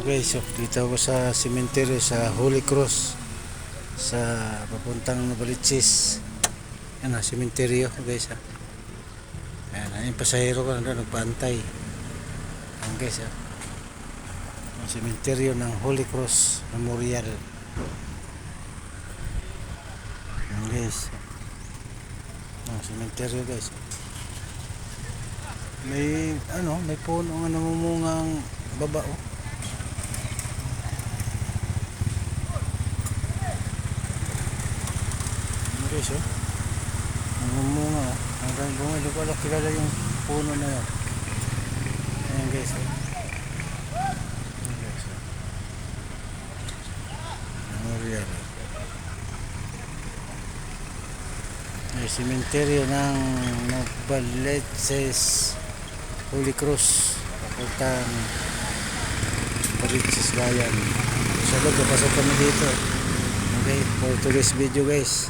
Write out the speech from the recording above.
Okay, so dito ako sa cemetery sa Holy Cross sa papuntang Novaliches. Yan na, cemetery guys ha. Ayan, yung pasahero ko na nagpaantay. Ayan guys ha. Ang cemetery ng Holy Cross Memorial. Ayan guys. Ang cemetery guys. May puno nga namumungang baba oh. Guys oh, namumunga oh. Hanggang bunga, hindi ko alam kilala yung puno na yun. Ayan guys oh. Ayan guys oh. Memorial. May sementeryo ng Novaliches Holy Cross papuntang Novaliches Bayan. Sa loob, napasok kami dito. Okay, for today's video guys.